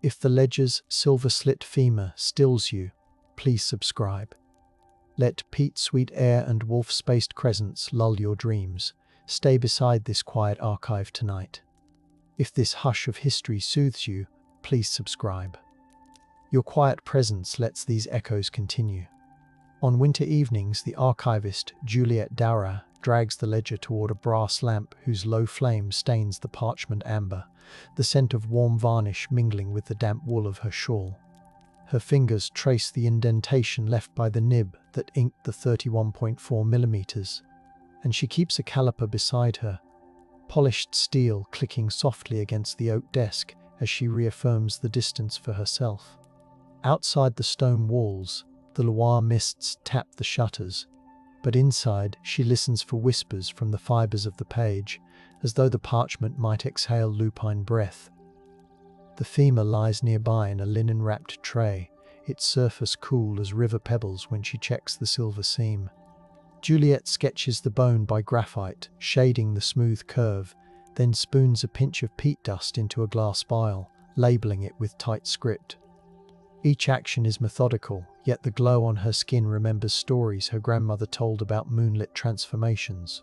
If the ledger's silver-slit femur stills you, please subscribe. Let peat sweet air and wolf-spaced crescents lull your dreams. Stay beside this quiet archive tonight. If this hush of history soothes you, please subscribe. Your quiet presence lets these echoes continue. On winter evenings, the archivist, Juliet Dowra, drags the ledger toward a brass lamp whose low flame stains the parchment amber, the scent of warm varnish mingling with the damp wool of her shawl. Her fingers trace the indentation left by the nib that inked the 31.4 millimeters, and she keeps a caliper beside her, polished steel clicking softly against the oak desk as she reaffirms the distance for herself. Outside the stone walls, the Loire mists tap the shutters, but inside she listens for whispers from the fibers of the page, as though the parchment might exhale lupine breath. The femur lies nearby in a linen-wrapped tray, its surface cool as river pebbles when she checks the silver seam. Juliet sketches the bone by graphite, shading the smooth curve, then spoons a pinch of peat dust into a glass vial, labeling it with tight script. Each action is methodical, yet the glow on her skin remembers stories her grandmother told about moonlit transformations.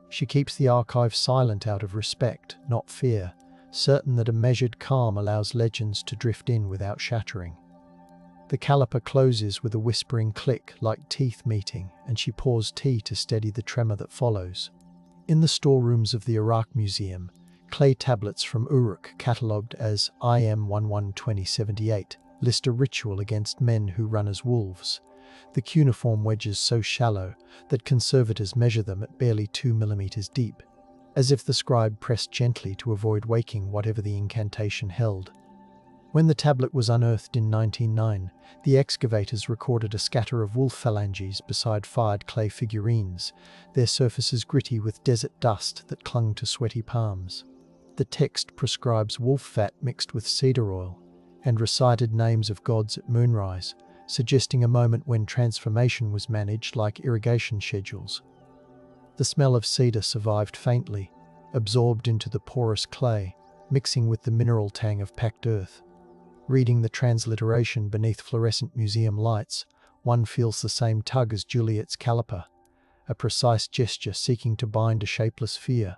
She keeps the archive silent out of respect, not fear, certain that a measured calm allows legends to drift in without shattering. The caliper closes with a whispering click like teeth meeting, and she pours tea to steady the tremor that follows. In the storerooms of the Iraq Museum, clay tablets from Uruk, catalogued as IM 11-2078, list a ritual against men who run as wolves, the cuneiform wedges so shallow that conservators measure them at barely 2 millimeters deep, as if the scribe pressed gently to avoid waking whatever the incantation held. When the tablet was unearthed in 1909, the excavators recorded a scatter of wolf phalanges beside fired clay figurines, their surfaces gritty with desert dust that clung to sweaty palms. The text prescribes wolf fat mixed with cedar oil, and recited names of gods at moonrise, suggesting a moment when transformation was managed like irrigation schedules. The smell of cedar survived faintly, absorbed into the porous clay, mixing with the mineral tang of packed earth. Reading the transliteration beneath fluorescent museum lights, one feels the same tug as Juliet's caliper, a precise gesture seeking to bind a shapeless fear.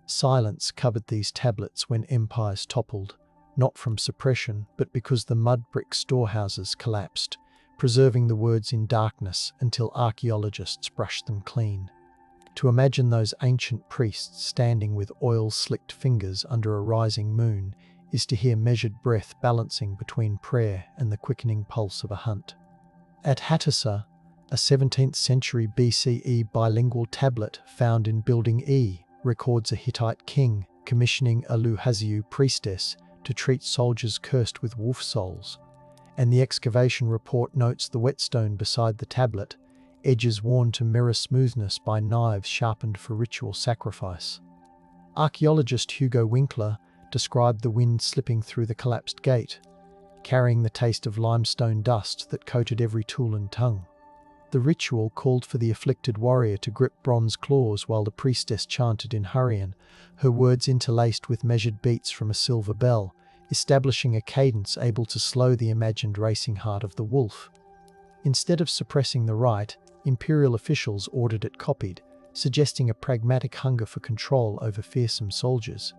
Silence covered these tablets when empires toppled, not from suppression, but because the mud brick storehouses collapsed, preserving the words in darkness until archaeologists brushed them clean. To imagine those ancient priests standing with oil-slicked fingers under a rising moon is to hear measured breath balancing between prayer and the quickening pulse of a hunt. At Hattusa, a 17th century BCE bilingual tablet found in Building E records a Hittite king commissioning a Luhaziu priestess to treat soldiers cursed with wolf souls, and the excavation report notes the whetstone beside the tablet, edges worn to mirror smoothness by knives sharpened for ritual sacrifice. Archaeologist Hugo Winkler described the wind slipping through the collapsed gate, carrying the taste of limestone dust that coated every tool and tongue. The ritual called for the afflicted warrior to grip bronze claws while the priestess chanted in Hurrian, her words interlaced with measured beats from a silver bell, establishing a cadence able to slow the imagined racing heart of the wolf. Instead of suppressing the rite, imperial officials ordered it copied, suggesting a pragmatic hunger for control over fearsome soldiers.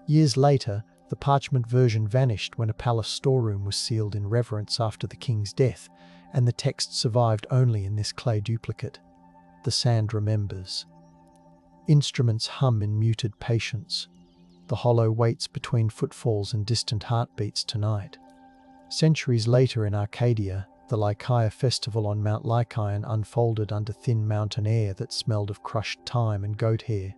Years later, the parchment version vanished when a palace storeroom was sealed in reverence after the king's death, and the text survived only in this clay duplicate. The sand remembers. Instruments hum in muted patience. The hollow waits between footfalls and distant heartbeats tonight. Centuries later in Arcadia, the Lycaea festival on Mount Lycaon unfolded under thin mountain air that smelled of crushed thyme and goat hair,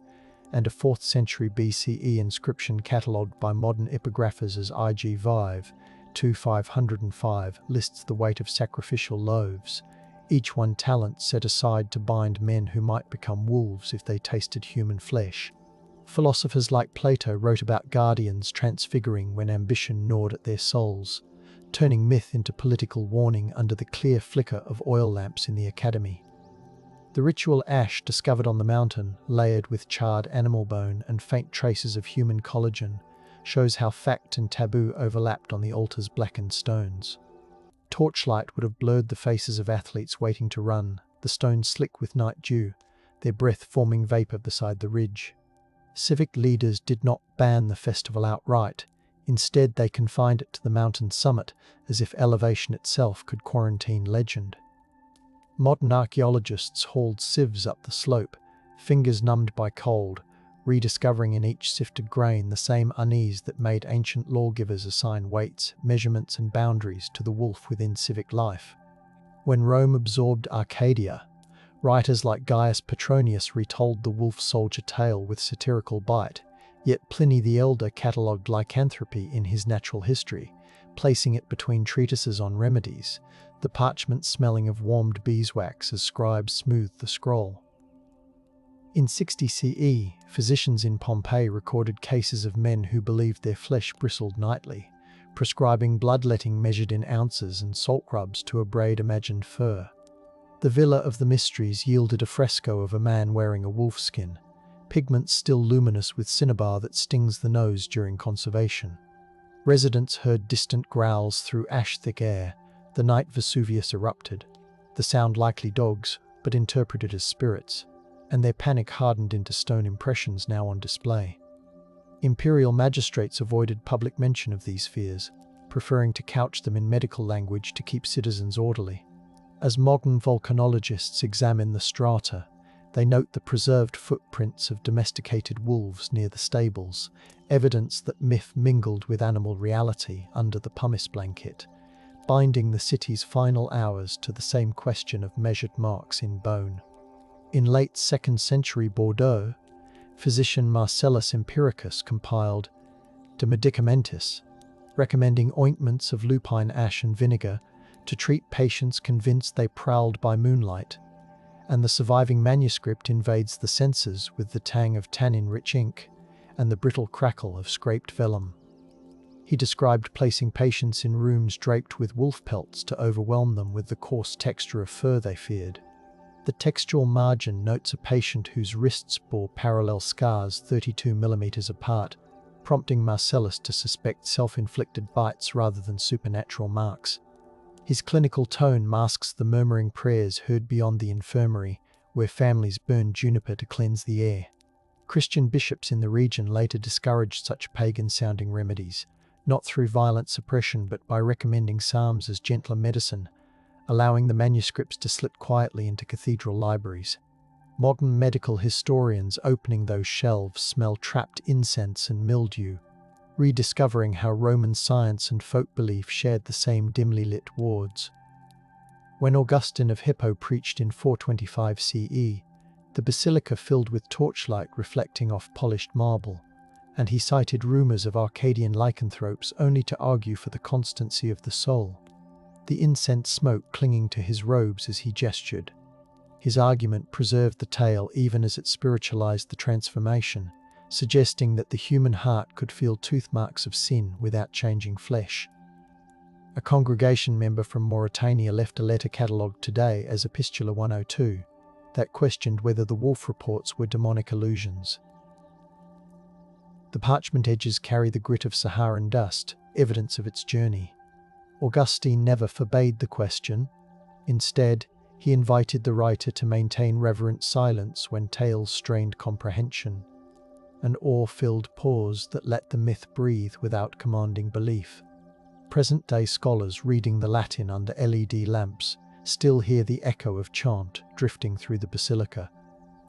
and a 4th century BCE inscription catalogued by modern epigraphers as IG Vive 2505 lists the weight of sacrificial loaves, each one talent set aside to bind men who might become wolves if they tasted human flesh. Philosophers like Plato wrote about guardians transfiguring when ambition gnawed at their souls, turning myth into political warning under the clear flicker of oil lamps in the academy. The ritual ash discovered on the mountain, layered with charred animal bone and faint traces of human collagen, shows how fact and taboo overlapped on the altar's blackened stones. Torchlight would have blurred the faces of athletes waiting to run, the stones slick with night dew, their breath forming vapor beside the ridge. Civic leaders did not ban the festival outright. Instead, they confined it to the mountain's summit, as if elevation itself could quarantine legend. Modern archaeologists hauled sieves up the slope, fingers numbed by cold, rediscovering in each sifted grain the same unease that made ancient lawgivers assign weights, measurements, and boundaries to the wolf within civic life. When Rome absorbed Arcadia, writers like Gaius Petronius retold the wolf-soldier tale with satirical bite, yet Pliny the Elder catalogued lycanthropy in his Natural History, placing it between treatises on remedies, the parchment smelling of warmed beeswax as scribes smoothed the scroll. In 60 CE, physicians in Pompeii recorded cases of men who believed their flesh bristled nightly, prescribing bloodletting measured in ounces and salt rubs to abrade imagined fur. The Villa of the Mysteries yielded a fresco of a man wearing a wolfskin, pigments still luminous with cinnabar that stings the nose during conservation. Residents heard distant growls through ash-thick air the night Vesuvius erupted, the sound likely dogs, but interpreted as spirits, and their panic hardened into stone impressions now on display. Imperial magistrates avoided public mention of these fears, preferring to couch them in medical language to keep citizens orderly. As modern volcanologists examine the strata, they note the preserved footprints of domesticated wolves near the stables, evidence that myth mingled with animal reality under the pumice blanket, binding the city's final hours to the same question of measured marks in bone. In late 2nd century Bordeaux, physician Marcellus Empiricus compiled De Medicamentis, recommending ointments of lupine ash and vinegar to treat patients convinced they prowled by moonlight, and the surviving manuscript invades the senses with the tang of tannin-rich ink and the brittle crackle of scraped vellum. He described placing patients in rooms draped with wolf pelts to overwhelm them with the coarse texture of fur they feared. The textual margin notes a patient whose wrists bore parallel scars 32 millimeters apart, prompting Marcellus to suspect self-inflicted bites rather than supernatural marks. His clinical tone masks the murmuring prayers heard beyond the infirmary, where families burned juniper to cleanse the air. Christian bishops in the region later discouraged such pagan-sounding remedies, not through violent suppression but by recommending psalms as gentler medicine, allowing the manuscripts to slip quietly into cathedral libraries. Modern medical historians opening those shelves smell trapped incense and mildew, rediscovering how Roman science and folk belief shared the same dimly lit wards. When Augustine of Hippo preached in 425 CE, the basilica filled with torchlight reflecting off polished marble, and he cited rumors of Arcadian lycanthropes only to argue for the constancy of the soul, the incense smoke clinging to his robes as he gestured. His argument preserved the tale even as it spiritualized the transformation, suggesting that the human heart could feel tooth marks of sin without changing flesh. A congregation member from Mauritania left a letter catalogued today as Epistula 102 that questioned whether the wolf reports were demonic illusions. The parchment edges carry the grit of Saharan dust, evidence of its journey. Augustine never forbade the question. Instead, he invited the writer to maintain reverent silence when tales strained comprehension, an awe-filled pause that let the myth breathe without commanding belief. Present-day scholars reading the Latin under LED lamps still hear the echo of chant drifting through the basilica,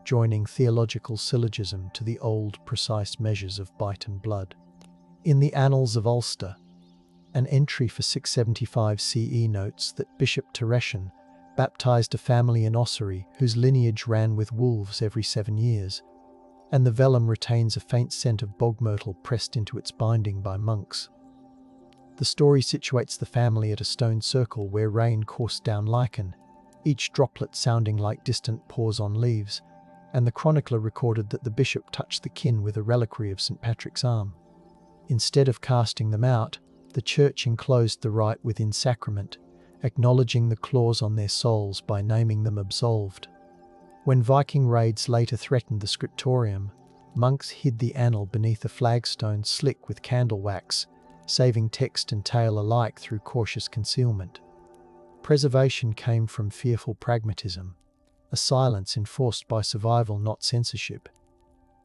joining theological syllogism to the old, precise measures of bite and blood. In the Annals of Ulster, an entry for 675 CE notes that Bishop Teretian baptized a family in Ossory whose lineage ran with wolves every 7 years, and the vellum retains a faint scent of bog myrtle pressed into its binding by monks. The story situates the family at a stone circle where rain coursed down lichen, each droplet sounding like distant paws on leaves, and the chronicler recorded that the bishop touched the kin with a reliquary of St. Patrick's arm. Instead of casting them out, the church enclosed the rite within sacrament, acknowledging the clause on their souls by naming them absolved. When Viking raids later threatened the scriptorium, Monks hid the annal beneath a flagstone slick with candle wax, saving text and tale alike through cautious concealment. Preservation came from fearful pragmatism, a silence enforced by survival, not censorship.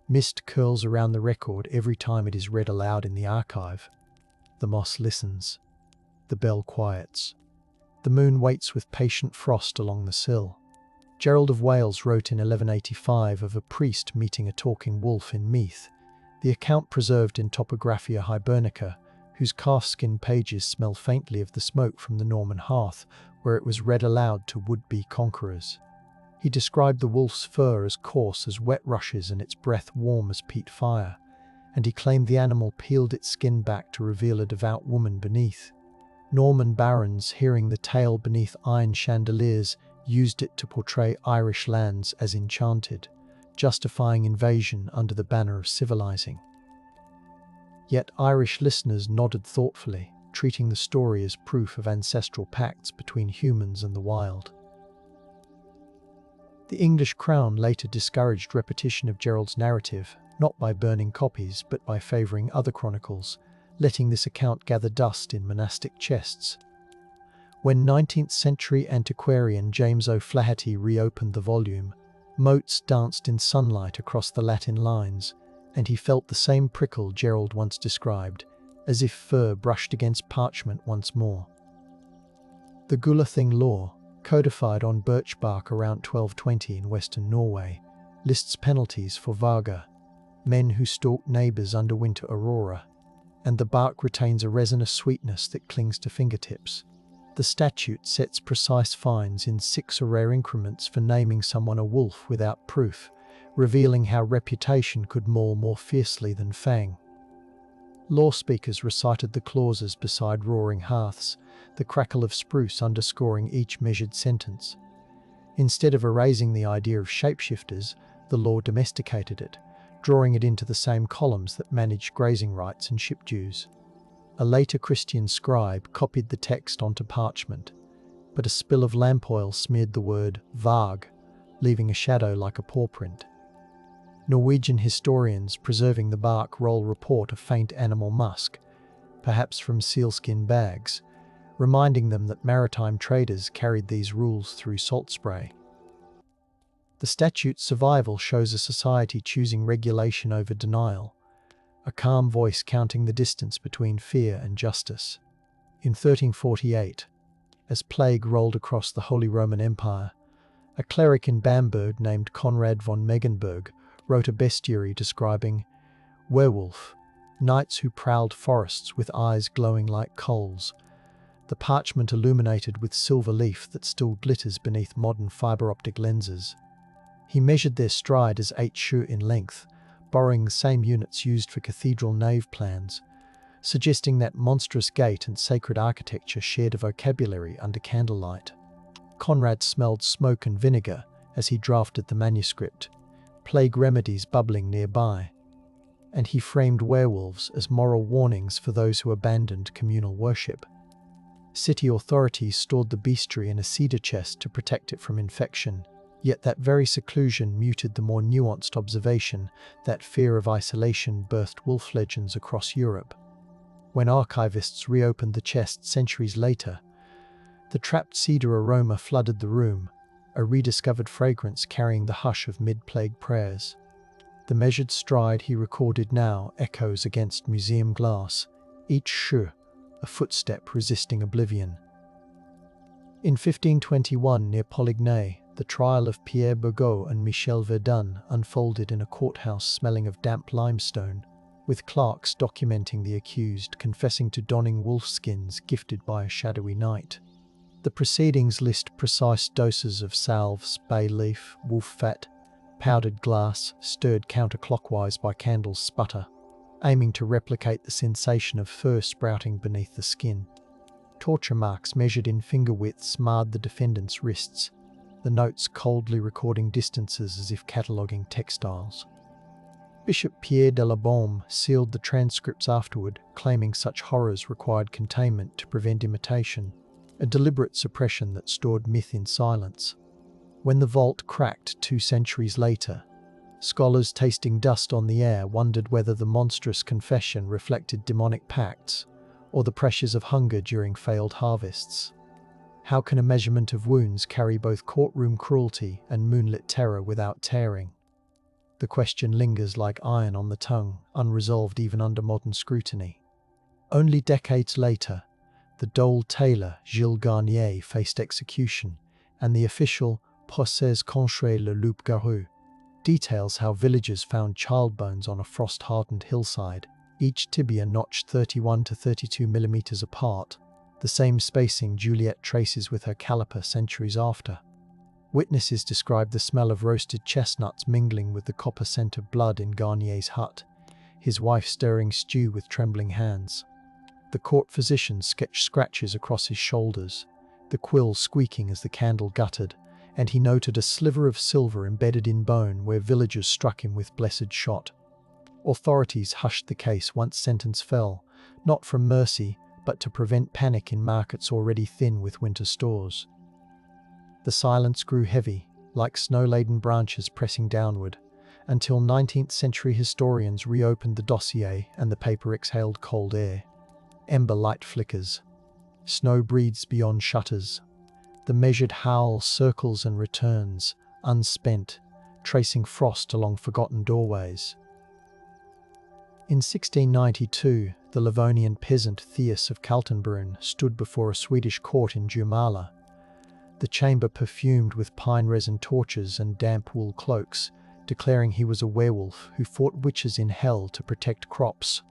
Mist curls around the record every time it is read aloud in the archive. The moss listens. The bell quiets. The moon waits with patient frost along the sill. Gerald of Wales wrote in 1185 of a priest meeting a talking wolf in Meath, the account preserved in Topographia Hibernica, whose calfskin pages smell faintly of the smoke from the Norman hearth, where it was read aloud to would-be conquerors. He described the wolf's fur as coarse as wet rushes and its breath warm as peat fire, and he claimed the animal peeled its skin back to reveal a devout woman beneath. Norman barons, hearing the tale beneath iron chandeliers, used it to portray Irish lands as enchanted, justifying invasion under the banner of civilizing. Yet Irish listeners nodded thoughtfully, treating the story as proof of ancestral pacts between humans and the wild. The English crown later discouraged repetition of Gerald's narrative, not by burning copies but by favouring other chronicles, letting this account gather dust in monastic chests. When 19th century antiquarian James O'Flaherty reopened the volume, motes danced in sunlight across the Latin lines, and he felt the same prickle Gerald once described, as if fur brushed against parchment once more. The Gulathing law, codified on birch bark around 1220 in western Norway, lists penalties for vaga, men who stalk neighbours under winter aurora, and the bark retains a resinous sweetness that clings to fingertips. The statute sets precise fines in 6 rare increments for naming someone a wolf without proof, revealing how reputation could maul more fiercely than fang. Law speakers recited the clauses beside roaring hearths, the crackle of spruce underscoring each measured sentence. Instead of erasing the idea of shapeshifters, the law domesticated it, drawing it into the same columns that managed grazing rights and ship dues. A later Christian scribe copied the text onto parchment, but a spill of lamp oil smeared the word "vag," leaving a shadow like a paw print. Norwegian historians preserving the bark roll report a faint animal musk, perhaps from sealskin bags, reminding them that maritime traders carried these rules through salt spray. The statute's survival shows a society choosing regulation over denial, a calm voice counting the distance between fear and justice. In 1348, as plague rolled across the Holy Roman Empire, a cleric in Bamberg named Conrad von Megenberg wrote a bestiary describing werewolf, knights who prowled forests with eyes glowing like coals, the parchment illuminated with silver leaf that still glitters beneath modern fibre-optic lenses. He measured their stride as 8 shu in length, borrowing the same units used for cathedral nave plans, suggesting that monstrous gait and sacred architecture shared a vocabulary under candlelight. Conrad smelled smoke and vinegar as he drafted the manuscript, plague remedies bubbling nearby, and he framed werewolves as moral warnings for those who abandoned communal worship. City authorities stored the bestiary in a cedar chest to protect it from infection, yet that very seclusion muted the more nuanced observation that fear of isolation birthed wolf legends across Europe. When archivists reopened the chest centuries later, the trapped cedar aroma flooded the room, a rediscovered fragrance carrying the hush of mid-plague prayers. The measured stride he recorded now echoes against museum glass, each shu a footstep resisting oblivion. In 1521, near Poligny, the trial of Pierre Burgot and Michel Verdun unfolded in a courthouse smelling of damp limestone, with clerks documenting the accused confessing to donning wolfskins gifted by a shadowy knight. The proceedings list precise doses of salves, bay leaf, wolf fat, powdered glass, stirred counterclockwise by candles' sputter, aiming to replicate the sensation of fur sprouting beneath the skin. Torture marks measured in finger widths marred the defendant's wrists, the notes coldly recording distances as if cataloguing textiles. Bishop Pierre de la Baume sealed the transcripts afterward, claiming such horrors required containment to prevent imitation, a deliberate suppression that stored myth in silence. When the vault cracked 2 centuries later, Scholars tasting dust on the air wondered whether the monstrous confession reflected demonic pacts or the pressures of hunger during failed harvests. How can a measurement of wounds carry both courtroom cruelty and moonlit terror without tearing? The question lingers like iron on the tongue, unresolved even under modern scrutiny. Only decades later, the Dole tailor Gilles Garnier faced execution, and the official Procès contre le loup-garou details how villagers found child bones on a frost-hardened hillside, each tibia notched 31 to 32 millimeters apart, the same spacing Juliet traces with her caliper centuries after. Witnesses described the smell of roasted chestnuts mingling with the copper scent of blood in Garnier's hut, his wife stirring stew with trembling hands. The court physician sketched scratches across his shoulders, the quill squeaking as the candle guttered, and he noted a sliver of silver embedded in bone where villagers struck him with blessed shot. Authorities hushed the case once sentence fell, not from mercy, but to prevent panic in markets already thin with winter stores. The silence grew heavy, like snow-laden branches pressing downward, until 19th century historians reopened the dossier and the paper exhaled cold air. Ember light flickers. Snow breathes beyond shutters. The measured howl circles and returns, unspent, tracing frost along forgotten doorways. In 1692, the Livonian peasant Theus of Kaltenbrunn stood before a Swedish court in Jurmala, the chamber perfumed with pine resin torches and damp wool cloaks, declaring he was a werewolf who fought witches in hell to protect crops.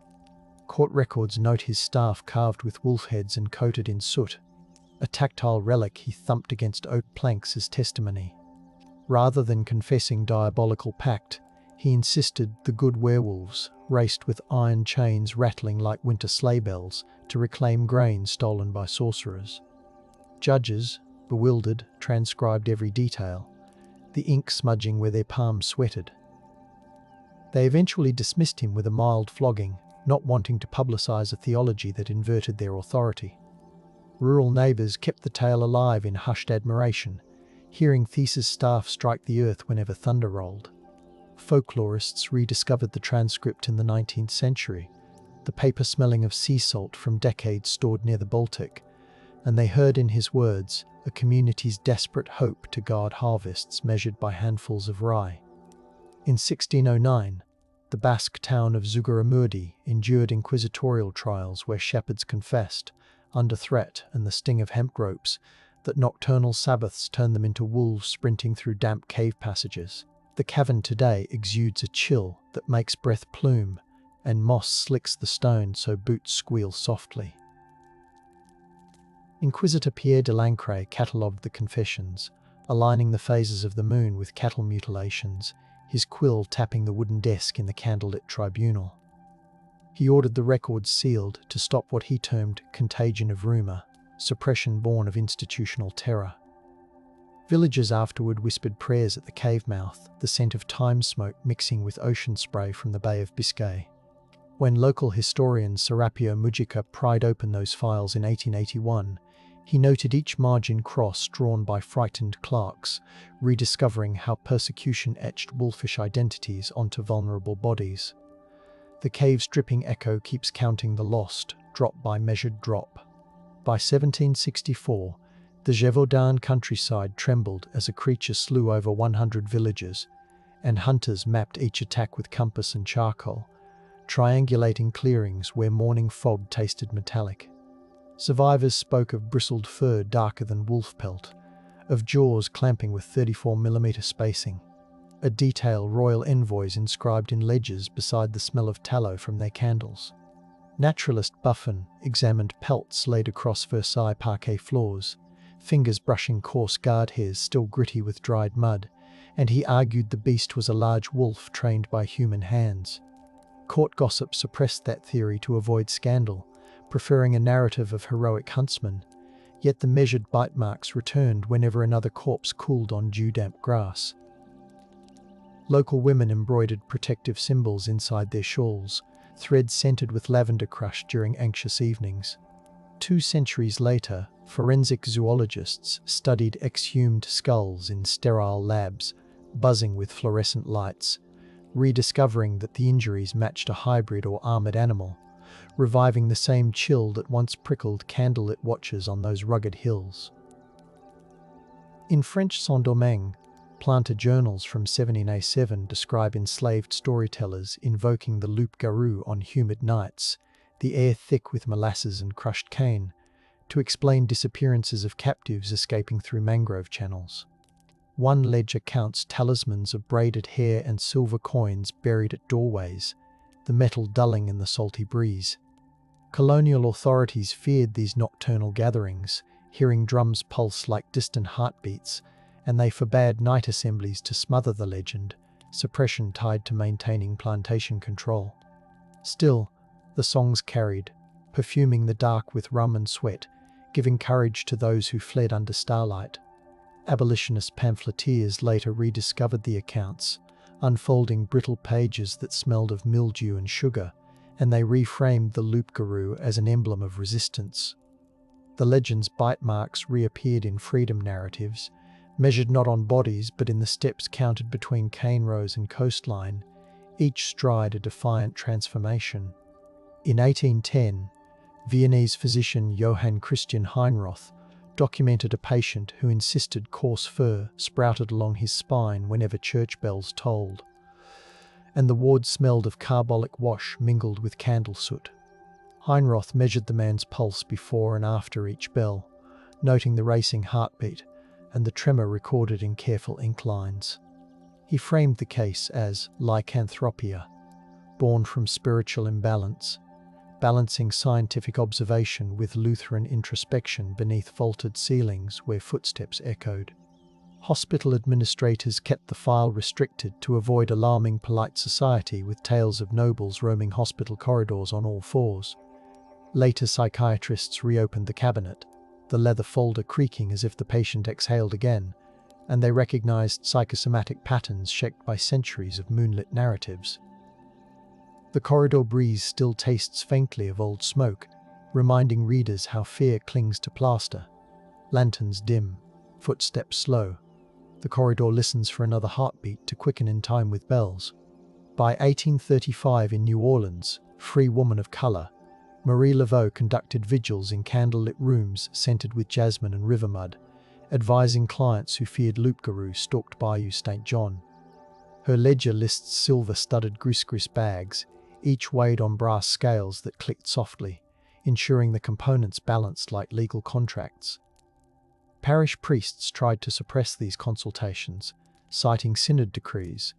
Court records note his staff carved with wolf heads and coated in soot, a tactile relic he thumped against oak planks as testimony. Rather than confessing diabolical pact, he insisted the good werewolves raced with iron chains rattling like winter sleigh bells to reclaim grain stolen by sorcerers. Judges, bewildered, transcribed every detail, the ink smudging where their palms sweated. They eventually dismissed him with a mild flogging, not wanting to publicize a theology that inverted their authority. Rural neighbors kept the tale alive in hushed admiration, hearing Theseus' staff strike the earth whenever thunder rolled. Folklorists rediscovered the transcript in the 19th century, the paper smelling of sea salt from decades stored near the Baltic, and they heard in his words a community's desperate hope to guard harvests measured by handfuls of rye. In 1609, the Basque town of Zugarramurdi endured inquisitorial trials where shepherds confessed, under threat and the sting of hemp ropes, that nocturnal Sabbaths turned them into wolves sprinting through damp cave passages. The cavern today exudes a chill that makes breath plume, and moss slicks the stone so boots squeal softly. Inquisitor Pierre de Lancret catalogued the confessions, aligning the phases of the moon with cattle mutilations, his quill tapping the wooden desk in the candlelit tribunal. He ordered the records sealed to stop what he termed contagion of rumour, suppression born of institutional terror. Villagers afterward whispered prayers at the cave mouth, the scent of thyme smoke mixing with ocean spray from the Bay of Biscay. When local historian Serapio Mujica pried open those files in 1881, he noted each margin cross drawn by frightened clerks, rediscovering how persecution etched wolfish identities onto vulnerable bodies. The cave's dripping echo keeps counting the lost, drop by measured drop. By 1764, the Gévaudan countryside trembled as a creature slew over 100 villagers, and hunters mapped each attack with compass and charcoal, triangulating clearings where morning fog tasted metallic. Survivors spoke of bristled fur darker than wolf pelt, of jaws clamping with 34mm spacing, a detail royal envoys inscribed in ledgers beside the smell of tallow from their candles. Naturalist Buffon examined pelts laid across Versailles parquet floors, fingers brushing coarse guard hairs still gritty with dried mud, and he argued the beast was a large wolf trained by human hands. Court gossip suppressed that theory to avoid scandal, preferring a narrative of heroic huntsmen, yet the measured bite marks returned whenever another corpse cooled on dew-damp grass. Local women embroidered protective symbols inside their shawls, threads scented with lavender crush during anxious evenings. 2 centuries later, forensic zoologists studied exhumed skulls in sterile labs, buzzing with fluorescent lights, rediscovering that the injuries matched a hybrid or armored animal, reviving the same chill that once prickled candlelit watchers on those rugged hills. In French Saint-Domingue, planter journals from 1707 describe enslaved storytellers invoking the loup-garou on humid nights, the air thick with molasses and crushed cane, to explain disappearances of captives escaping through mangrove channels. One ledger counts talismans of braided hair and silver coins buried at doorways, the metal dulling in the salty breeze. Colonial authorities feared these nocturnal gatherings, hearing drums pulse like distant heartbeats, and they forbade night assemblies to smother the legend, suppression tied to maintaining plantation control. Still, the songs carried, perfuming the dark with rum and sweat, giving courage to those who fled under starlight. Abolitionist pamphleteers later rediscovered the accounts, unfolding brittle pages that smelled of mildew and sugar, and they reframed the loup-garou as an emblem of resistance. The legend's bite marks reappeared in freedom narratives, measured not on bodies but in the steps counted between cane rows and coastline, each stride a defiant transformation. In 1810, Viennese physician Johann Christian Heinroth documented a patient who insisted coarse fur sprouted along his spine whenever church bells tolled, and the ward smelled of carbolic wash mingled with candle soot. Heinroth measured the man's pulse before and after each bell, noting the racing heartbeat and the tremor recorded in careful ink lines. He framed the case as lycanthropia, born from spiritual imbalance, balancing scientific observation with Lutheran introspection beneath vaulted ceilings where footsteps echoed. Hospital administrators kept the file restricted to avoid alarming polite society with tales of nobles roaming hospital corridors on all fours. Later psychiatrists reopened the cabinet, the leather folder creaking as if the patient exhaled again, and they recognized psychosomatic patterns shaped by centuries of moonlit narratives. The corridor breeze still tastes faintly of old smoke, reminding readers how fear clings to plaster. Lanterns dim, footsteps slow. The corridor listens for another heartbeat to quicken in time with bells. By 1835 in New Orleans, free woman of color, Marie Laveau conducted vigils in candlelit rooms scented with jasmine and river mud, advising clients who feared loup-garou stalked Bayou St. John. Her ledger lists silver-studded gris-gris bags, each weighed on brass scales that clicked softly, ensuring the components balanced like legal contracts. Parish priests tried to suppress these consultations, citing synod decrees,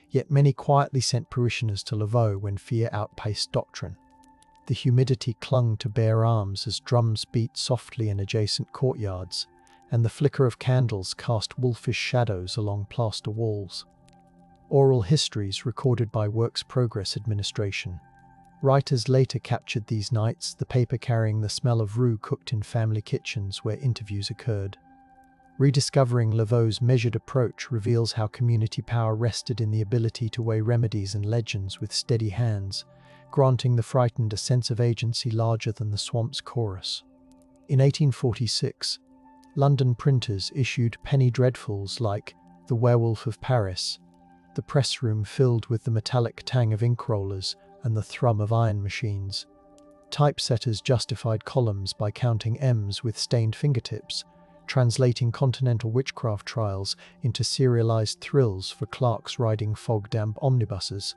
yet many quietly sent parishioners to Laveau when fear outpaced doctrine. The humidity clung to bare arms as drums beat softly in adjacent courtyards, and the flicker of candles cast wolfish shadows along plaster walls. Oral histories recorded by Works Progress Administration. Writers later captured these nights, the paper carrying the smell of roux cooked in family kitchens where interviews occurred. Rediscovering Laveau's measured approach reveals how community power rested in the ability to weigh remedies and legends with steady hands, granting the frightened a sense of agency larger than the swamp's chorus. In 1846, London printers issued penny dreadfuls like The Werewolf of Paris, the press room filled with the metallic tang of ink rollers and the thrum of iron machines. Typesetters justified columns by counting M's with stained fingertips, translating continental witchcraft trials into serialized thrills for clerks riding fog-damp omnibuses.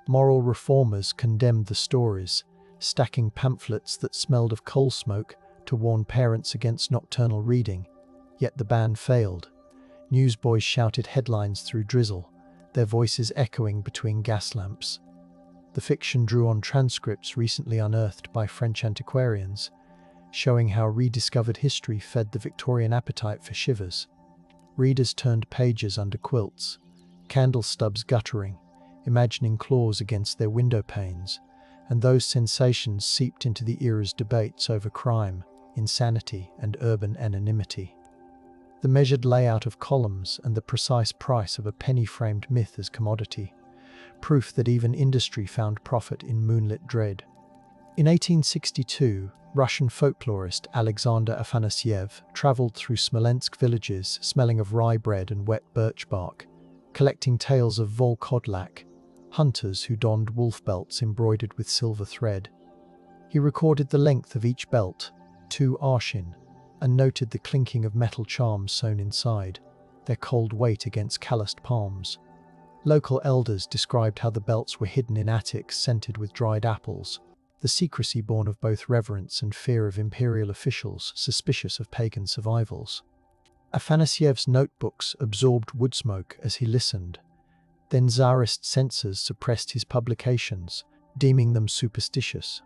Moral reformers condemned the stories, stacking pamphlets that smelled of coal smoke to warn parents against nocturnal reading. Yet the ban failed. Newsboys shouted headlines through drizzle, their voices echoing between gas lamps. The fiction drew on transcripts recently unearthed by French antiquarians, showing how rediscovered history fed the Victorian appetite for shivers. Readers turned pages under quilts, candle stubs guttering, imagining claws against their window panes, and those sensations seeped into the era's debates over crime, insanity, and urban anonymity. The measured layout of columns and the precise price of a penny-framed myth as commodity, proof that even industry found profit in moonlit dread. In 1862, Russian folklorist Alexander Afanasyev traveled through Smolensk villages smelling of rye bread and wet birch bark, collecting tales of Volkodlak, hunters who donned wolf belts embroidered with silver thread. He recorded the length of each belt, 2 arshin, and noted the clinking of metal charms sewn inside, their cold weight against calloused palms. Local elders described how the belts were hidden in attics scented with dried apples, the secrecy born of both reverence and fear of imperial officials suspicious of pagan survivals. Afanasyev's notebooks absorbed wood smoke as he listened. Then Tsarist censors suppressed his publications, deeming them superstitious.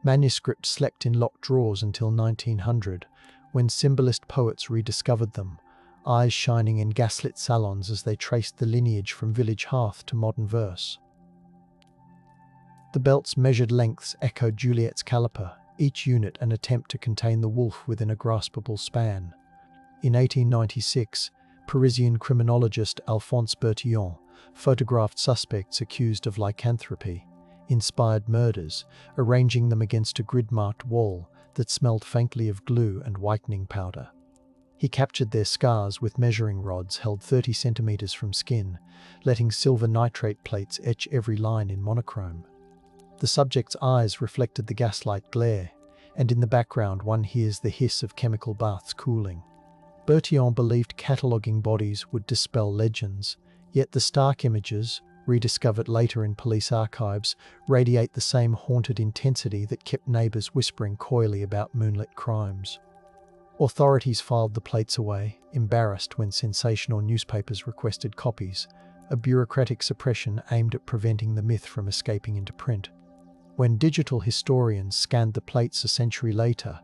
Manuscripts slept in locked drawers until 1900, when symbolist poets rediscovered them, eyes shining in gaslit salons as they traced the lineage from village hearth to modern verse. The belt's measured lengths echoed Juliet's caliper, each unit an attempt to contain the wolf within a graspable span. In 1896, Parisian criminologist Alphonse Bertillon photographed suspects accused of lycanthropy, inspired murders, arranging them against a grid-marked wall that smelled faintly of glue and whitening powder. He captured their scars with measuring rods held 30 centimeters from skin, letting silver nitrate plates etch every line in monochrome. The subject's eyes reflected the gaslight glare, and in the background one hears the hiss of chemical baths cooling. Bertillon believed cataloguing bodies would dispel legends, yet the stark images, rediscovered later in police archives, radiate the same haunted intensity that kept neighbours whispering coyly about moonlit crimes. Authorities filed the plates away, embarrassed when sensational newspapers requested copies, a bureaucratic suppression aimed at preventing the myth from escaping into print. When digital historians scanned the plates a century later,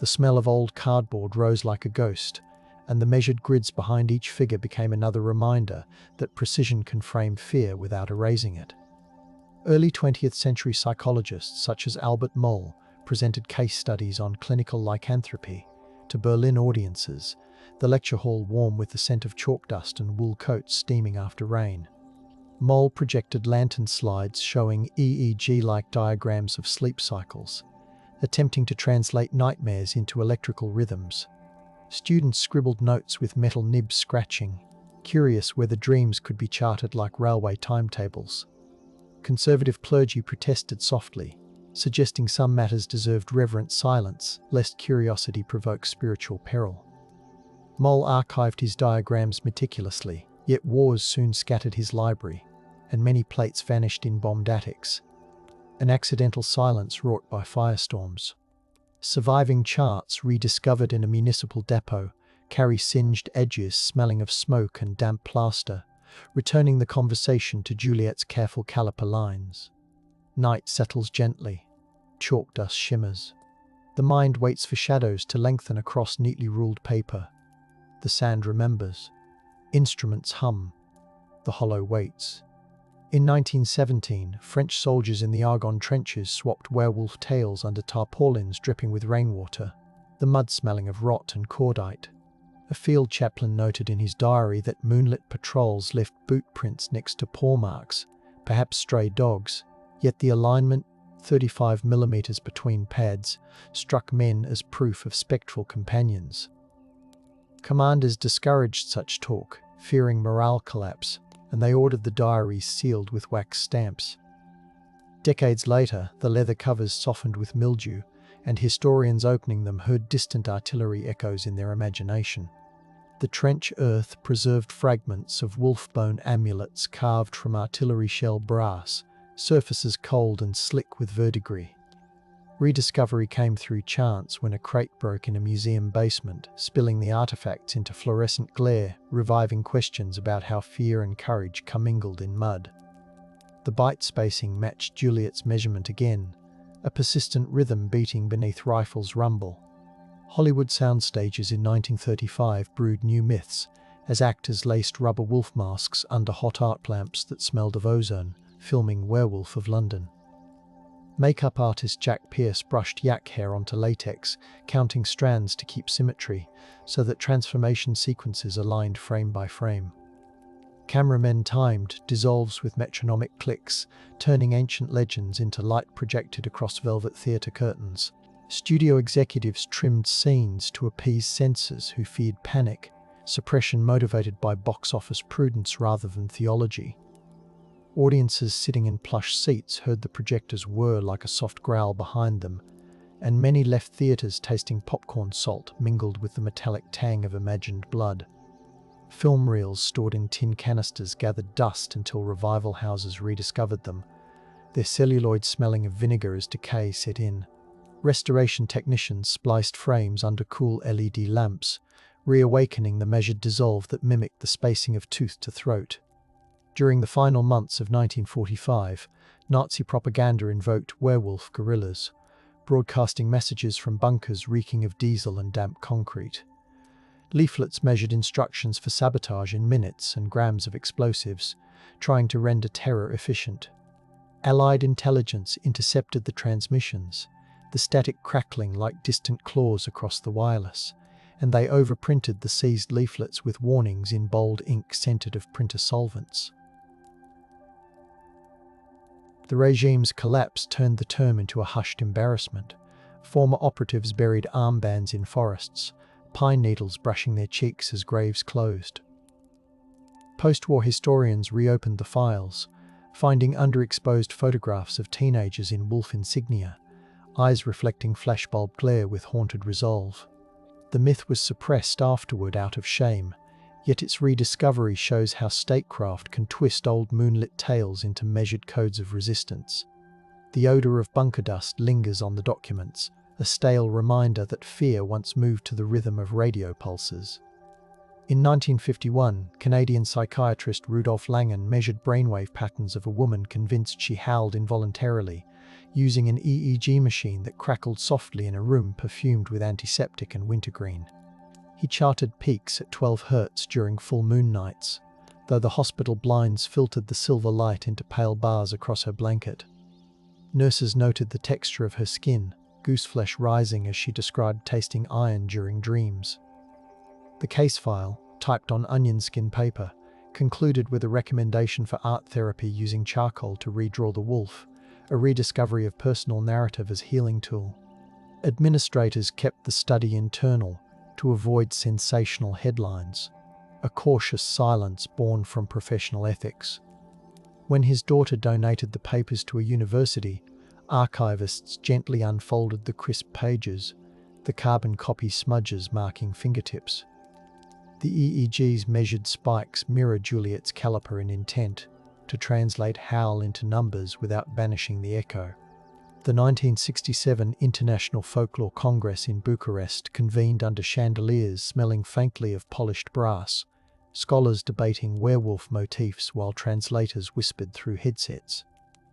the smell of old cardboard rose like a ghost, and the measured grids behind each figure became another reminder that precision can frame fear without erasing it. Early 20th century psychologists such as Albert Moll presented case studies on clinical lycanthropy to Berlin audiences, the lecture hall warm with the scent of chalk dust and wool coats steaming after rain. Moll projected lantern slides showing EEG-like diagrams of sleep cycles, attempting to translate nightmares into electrical rhythms. Students scribbled notes with metal nibs scratching, curious whether dreams could be charted like railway timetables. Conservative clergy protested softly, suggesting some matters deserved reverent silence, lest curiosity provoke spiritual peril. Moll archived his diagrams meticulously, yet wars soon scattered his library, and many plates vanished in bombed attics, an accidental silence wrought by firestorms. Surviving charts rediscovered in a municipal depot carry singed edges smelling of smoke and damp plaster, returning the conversation to Juliet's careful caliper lines. Night settles gently. Chalk dust shimmers. The mind waits for shadows to lengthen across neatly ruled paper. The sand remembers. Instruments hum. The hollow waits. In 1917, French soldiers in the Argonne trenches swapped werewolf tales under tarpaulins dripping with rainwater, the mud smelling of rot and cordite. A field chaplain noted in his diary that moonlit patrols left boot prints next to paw marks, perhaps stray dogs, yet the alignment, 35 millimeters between pads, struck men as proof of spectral companions. Commanders discouraged such talk, fearing morale collapse, and they ordered the diaries sealed with wax stamps. Decades later, the leather covers softened with mildew, and historians opening them heard distant artillery echoes in their imagination. The trench earth preserved fragments of wolf-bone amulets carved from artillery shell brass, surfaces cold and slick with verdigris. Rediscovery came through chance when a crate broke in a museum basement, spilling the artifacts into fluorescent glare, reviving questions about how fear and courage commingled in mud. The bite spacing matched Juliet's measurement again, a persistent rhythm beating beneath rifles' rumble. Hollywood soundstages in 1935 brewed new myths, as actors laced rubber wolf masks under hot art lamps that smelled of ozone, filming Werewolf of London. Makeup artist Jack Pierce brushed yak hair onto latex, counting strands to keep symmetry, so that transformation sequences aligned frame by frame. Cameramen timed dissolves with metronomic clicks, turning ancient legends into light projected across velvet theatre curtains. Studio executives trimmed scenes to appease censors who feared panic, suppression motivated by box office prudence rather than theology. Audiences sitting in plush seats heard the projectors whir like a soft growl behind them, and many left theatres tasting popcorn salt mingled with the metallic tang of imagined blood. Film reels stored in tin canisters gathered dust until revival houses rediscovered them, their celluloid smelling of vinegar as decay set in. Restoration technicians spliced frames under cool LED lamps, reawakening the measured dissolve that mimicked the spacing of tooth to throat. During the final months of 1945, Nazi propaganda invoked werewolf guerrillas, broadcasting messages from bunkers reeking of diesel and damp concrete. Leaflets measured instructions for sabotage in minutes and grams of explosives, trying to render terror efficient. Allied intelligence intercepted the transmissions, the static crackling like distant claws across the wireless, and they overprinted the seized leaflets with warnings in bold ink scented of printer solvents. The regime's collapse turned the term into a hushed embarrassment. Former operatives buried armbands in forests, pine needles brushing their cheeks as graves closed. Post-war historians reopened the files, finding underexposed photographs of teenagers in wolf insignia, eyes reflecting flashbulb glare with haunted resolve. The myth was suppressed afterward out of shame, yet its rediscovery shows how statecraft can twist old moonlit tales into measured codes of resistance. The odour of bunker dust lingers on the documents, a stale reminder that fear once moved to the rhythm of radio pulses. In 1951, Canadian psychiatrist Rudolf Langen measured brainwave patterns of a woman convinced she howled involuntarily, using an EEG machine that crackled softly in a room perfumed with antiseptic and wintergreen. He charted peaks at 12 Hz during full moon nights, though the hospital blinds filtered the silver light into pale bars across her blanket. Nurses noted the texture of her skin, gooseflesh rising as she described tasting iron during dreams. The case file, typed on onion skin paper, concluded with a recommendation for art therapy using charcoal to redraw the wolf, a rediscovery of personal narrative as healing tool. Administrators kept the study internal to avoid sensational headlines, a cautious silence born from professional ethics. When his daughter donated the papers to a university, archivists gently unfolded the crisp pages, the carbon copy smudges marking fingertips. The EEG's measured spikes mirror Juliet's caliper in intent, to translate howl into numbers without banishing the echo. The 1967 International Folklore Congress in Bucharest convened under chandeliers smelling faintly of polished brass, scholars debating werewolf motifs while translators whispered through headsets.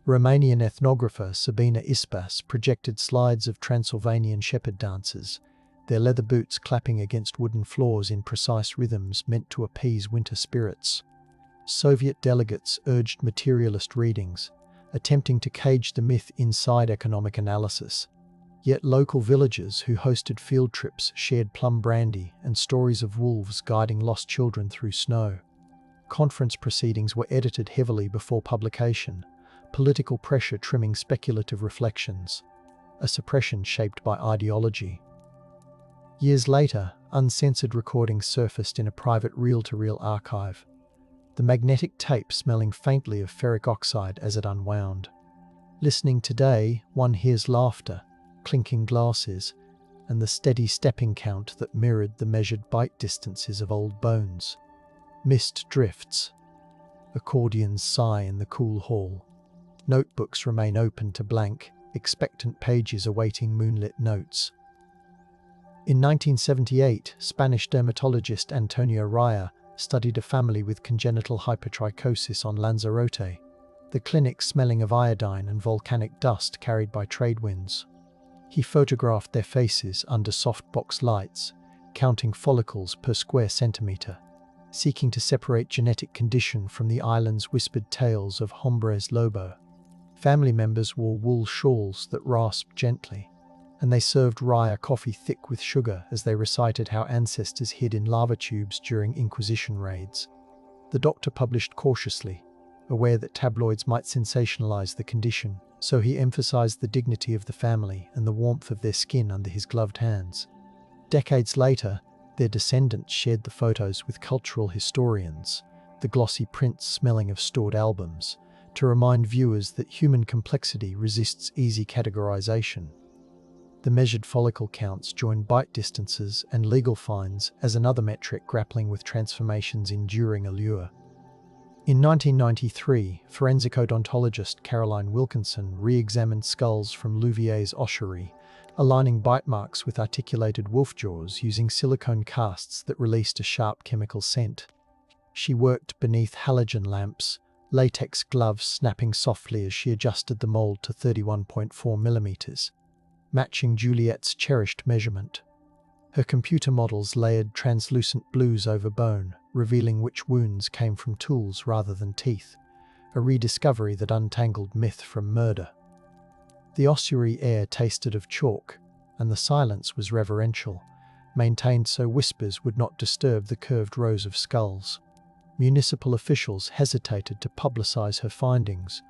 Romanian ethnographer Sabina Ispas projected slides of Transylvanian shepherd dancers, their leather boots clapping against wooden floors in precise rhythms meant to appease winter spirits. Soviet delegates urged materialist readings, attempting to cage the myth inside economic analysis. Yet local villagers who hosted field trips shared plum brandy and stories of wolves guiding lost children through snow. Conference proceedings were edited heavily before publication, political pressure trimming speculative reflections, a suppression shaped by ideology. Years later, uncensored recordings surfaced in a private reel-to-reel archive, the magnetic tape smelling faintly of ferric oxide as it unwound. Listening today, one hears laughter, clinking glasses, and the steady stepping count that mirrored the measured bite distances of old bones. Mist drifts. Accordions sigh in the cool hall. Notebooks remain open to blank, expectant pages awaiting moonlit notes. In 1978, Spanish dermatologist Antonio Raya studied a family with congenital hypertrichosis on Lanzarote, the clinic smelling of iodine and volcanic dust carried by trade winds. He photographed their faces under softbox lights, counting follicles per square centimetre, seeking to separate genetic condition from the island's whispered tales of hombres lobo. Family members wore wool shawls that rasped gently, and they served Raya coffee thick with sugar as they recited how ancestors hid in lava tubes during Inquisition raids. The doctor published cautiously, aware that tabloids might sensationalize the condition, so he emphasized the dignity of the family and the warmth of their skin under his gloved hands. Decades later, their descendants shared the photos with cultural historians, the glossy prints smelling of stored albums, to remind viewers that human complexity resists easy categorization. The measured follicle counts join bite distances and legal fines as another metric grappling with transformation's enduring allure. In 1993, forensic odontologist Caroline Wilkinson re-examined skulls from Louvier's ossuary, aligning bite marks with articulated wolf jaws using silicone casts that released a sharp chemical scent. She worked beneath halogen lamps, latex gloves snapping softly as she adjusted the mold to 31.4 millimeters, matching Juliet's cherished measurement. Her computer models layered translucent blues over bone, revealing which wounds came from tools rather than teeth, a rediscovery that untangled myth from murder. The ossuary air tasted of chalk, and the silence was reverential, maintained so whispers would not disturb the curved rows of skulls. Municipal officials hesitated to publicize her findings,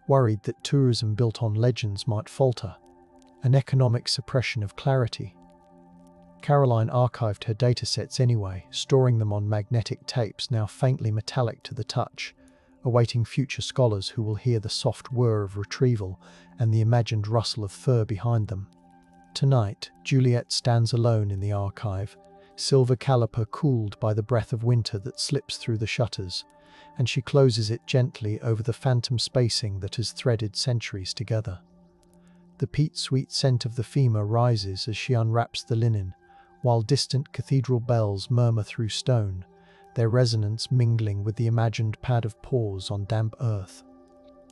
worried that tourism built on legends might falter, an economic suppression of clarity. Caroline archived her datasets anyway, storing them on magnetic tapes now faintly metallic to the touch, awaiting future scholars who will hear the soft whir of retrieval and the imagined rustle of fur behind them. Tonight, Juliet stands alone in the archive, silver caliper cooled by the breath of winter that slips through the shutters, and she closes it gently over the phantom spacing that has threaded centuries together. The peat-sweet scent of the femur rises as she unwraps the linen, while distant cathedral bells murmur through stone, their resonance mingling with the imagined pad of paws on damp earth.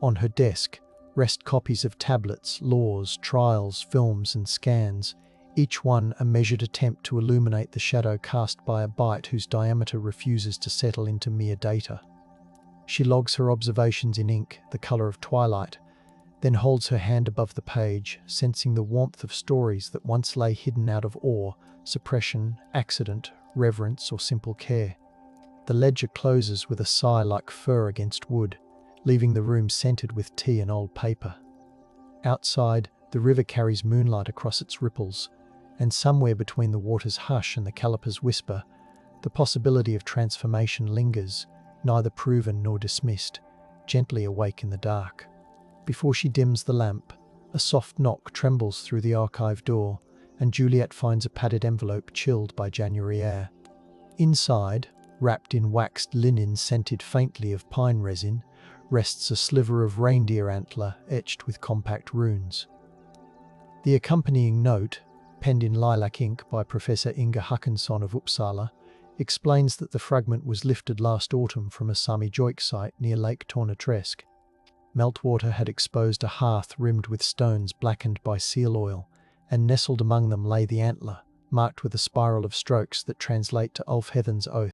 On her desk rest copies of tablets, laws, trials, films, and scans, each one a measured attempt to illuminate the shadow cast by a bite whose diameter refuses to settle into mere data. She logs her observations in ink, the color of twilight, then holds her hand above the page, sensing the warmth of stories that once lay hidden out of awe, suppression, accident, reverence, or simple care. The ledger closes with a sigh like fur against wood, leaving the room scented with tea and old paper. Outside, the river carries moonlight across its ripples, and somewhere between the water's hush and the caliper's whisper, the possibility of transformation lingers, neither proven nor dismissed, gently awake in the dark. Before she dims the lamp, a soft knock trembles through the archive door, and Juliet finds a padded envelope chilled by January air. Inside, wrapped in waxed linen scented faintly of pine resin, rests a sliver of reindeer antler etched with compact runes. The accompanying note, penned in lilac ink by Professor Inga Håkansson of Uppsala, explains that the fragment was lifted last autumn from a Sami Joik site near Lake Tornatresk. Meltwater had exposed a hearth rimmed with stones blackened by seal oil, and nestled among them lay the antler, marked with a spiral of strokes that translate to Ulfheathen's oath.